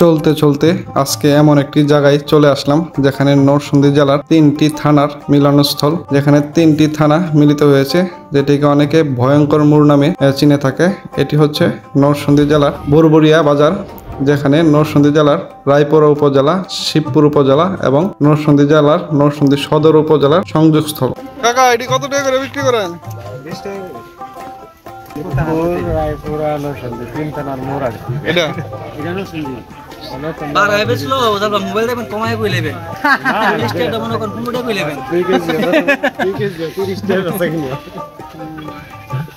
চলতে চলতে আজকে এমন একটি জায়গায় চলে আসলাম যেখানে নরসিংদী জেলার 3টি থানার মিলনস্থল, যেখানে 3টি থানা মিলিত হয়েছে, যেটিকে অনেকে ভয়ঙ্কর মোড় নামে চিনে থাকে। এটি হচ্ছে নরসিংদী জেলার বুরবুরিয়া বাজার, যেখানে নরসিংদী জেলার রায়পুরা উপজেলা, শিবপুর উপজেলা এবং নরসিংদী জেলার নরসিংদী সদর উপজেলার সংযোগস্থল। কাকা, এটি কত টাকা করে বিক্রি করেন?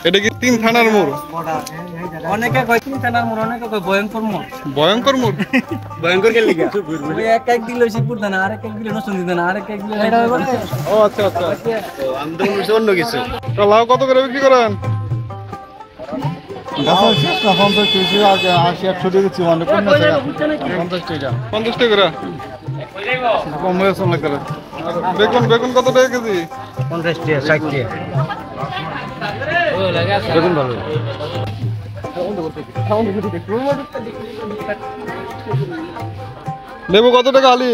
এটা কি 3 থানার মোড়? অনেকে কয় 3 থানার মোড়, অনেকে কয় ভয়ঙ্কর মোড়। ভয়ঙ্কর মোড়? ভয়ঙ্কর কে লাগা? ওই এক দিল শিবপুর থানা, আরেক দিল নরসিংদী থানা, আরেক দিল। ও আচ্ছা আচ্ছা, আমি তো বুঝছি অন্য কিছু। তো লাউ কত করে বিক্রি করেন? 50 টাকা করে। কম হয়েছে অনেক করে। বেগুন বেগুন কত টাকা কেজি? 50 টাকা, 60 টাকা। বেগুন ভালো। লেবু কত টাকা আলি?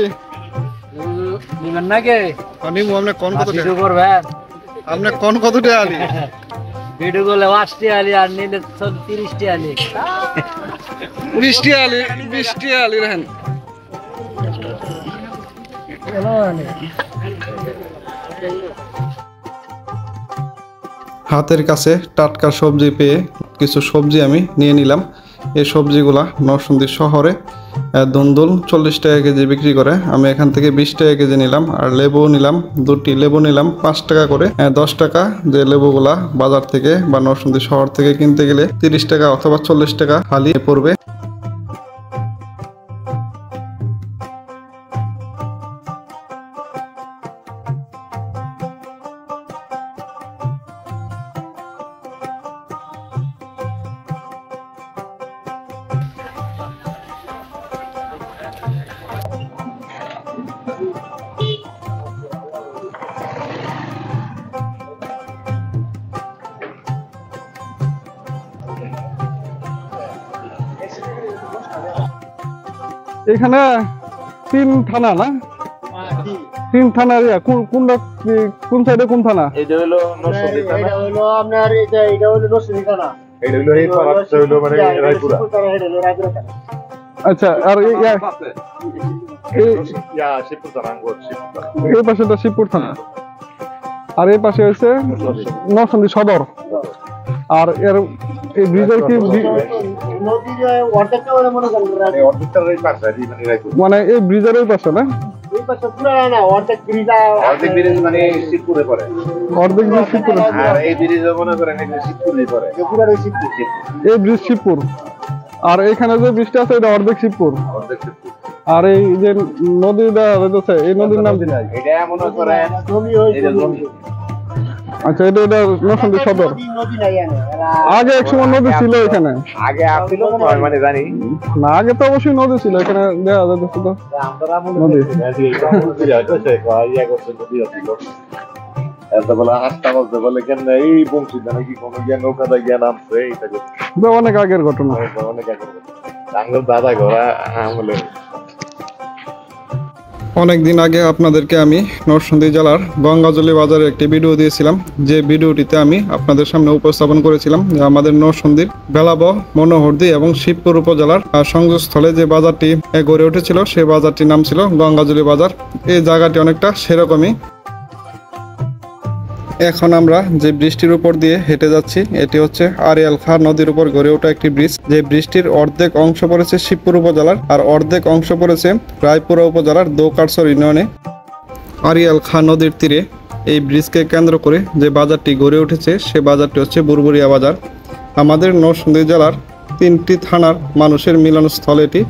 নিবেন নাকি? আমি আপনি কোন কত টাকা? ভিডিও করবেন? আপনি কোন কত টাকা আলি? ভিডিও করলে 8 টাকা আলি, আর নিলে 30 টাকা আলি। 20 টাকা আলি, 20 টাকা আলি রাখেন। হাতের কাছে টাটকা সবজি পেয়ে কিছু সবজি আমি নিয়ে নিলাম। এই সবজিগুলা নরসিংদী শহরে দুন্দুল 40 টাকা কেজি বিক্রি করে। আমি এখান থেকে 20 টাকা কেজি নিলাম। আর লেবু নিলাম, 2টি লেবু নিলাম 5 টাকা করে। 10 টাকা যে লেবুগুলা বাজার থেকে বা নরসিংদী শহর থেকে কিনতে গেলে 30 টাকা অথবা 40 টাকা হালি পড়বে। এখানে 3 থানা না? 3 থানা। কোনটা কোন সাইডে কোন থানা? এটা হলো নরসিংদী থানা, এটা হলো আপনার এটা হলো নরসিংদী থানা, এটা হলো এই পাড়াটা হলো মানে রায়পুরা। এটা হলো রায়পুরা থানা। আচ্ছা, আর এই শিবপুর থানা, এই পাশেটা শিবপুর থানা, আর এই পাশে হচ্ছে নরসিংদী সদর। আর এর এই ব্রিজের কি মানে এই ব্রিজের ওই পাশে না? অর্ধেক ব্রিজ মানে শিবপুরে পড়ে, অর্ধেক ব্রিজ শিবপুরে, আর এই ব্রিজ মনে করেন শিবপুরে পড়ে। এই ব্রিজ শিবপুর, আর এখানে যে ব্রিজটা আছে এটা অর্ধেক শিবপুর। আর এই যে নদীটা রয়েছে, এই নদীর নাম এটা মনে করেন আচ্ছা, এটা নরসিংদী সদর। আগে এক সময় নদী ছিল এখানে, আগে আসছিল মানে জানি না, আগে তো অবশ্যই নদী ছিল এখানে, দেখা যাচ্ছে তো নদী। অনেক আগের ঘটনা, দাদা ঘোরা আমলে। অনেকদিন আগে আপনাদেরকে আমি নরসিংদী জেলার গঙ্গাজলি বাজারের একটি ভিডিও দিয়েছিলাম, যে ভিডিওটিতে আমি আপনাদের সামনে উপস্থাপন করেছিলাম যে আমাদের নরসিংদীর বেলাবহ, মনোহরদী এবং শিবপুর উপজেলার সংযোগস্থলে যে বাজারটি গড়ে উঠেছিল, সেই বাজারটির নাম ছিল গঙ্গাজলি বাজার। এই জায়গাটি অনেকটা সেরকমই। এখন আমরা যে ব্রিজটির উপর দিয়ে হেঁটে যাচ্ছি, এটি হচ্ছে আরিয়াল খাঁ নদীর উপর গড়ে ওঠা একটি ব্রিজ। যে ব্রিজটির অর্ধেক অংশ পড়েছে শিবপুর উপজেলার, আর অর্ধেক অংশ পড়েছে রায়পুরা উপজেলার দোকারসর ইউনিয়নে। আরিয়াল খাঁ নদীর তীরে এই ব্রিজকে কেন্দ্র করে যে বাজারটি গড়ে উঠেছে, সে বাজারটি হচ্ছে বুরবুরিয়া বাজার। আমাদের নরসিংদী জেলার 3টি থানার মানুষের মিলনস্থল এটি।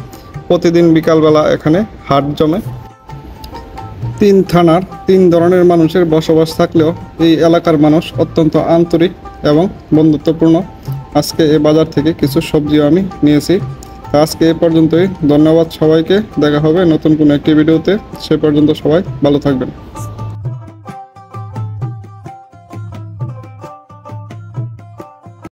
প্রতিদিন বিকালবেলা এখানে হাট জমে। 3 থানার 3 ধরনের মানুষের বসবাস থাকলেও এই এলাকার মানুষ অত্যন্ত আন্তরিক এবং বন্ধুত্বপূর্ণ। আজকে এই বাজার থেকে কিছু সবজিও আমি নিয়েছি। আজকে এ পর্যন্তই। ধন্যবাদ সবাইকে। দেখা হবে নতুন কোনো একটি ভিডিওতে। সে পর্যন্ত সবাই ভালো থাকবেন।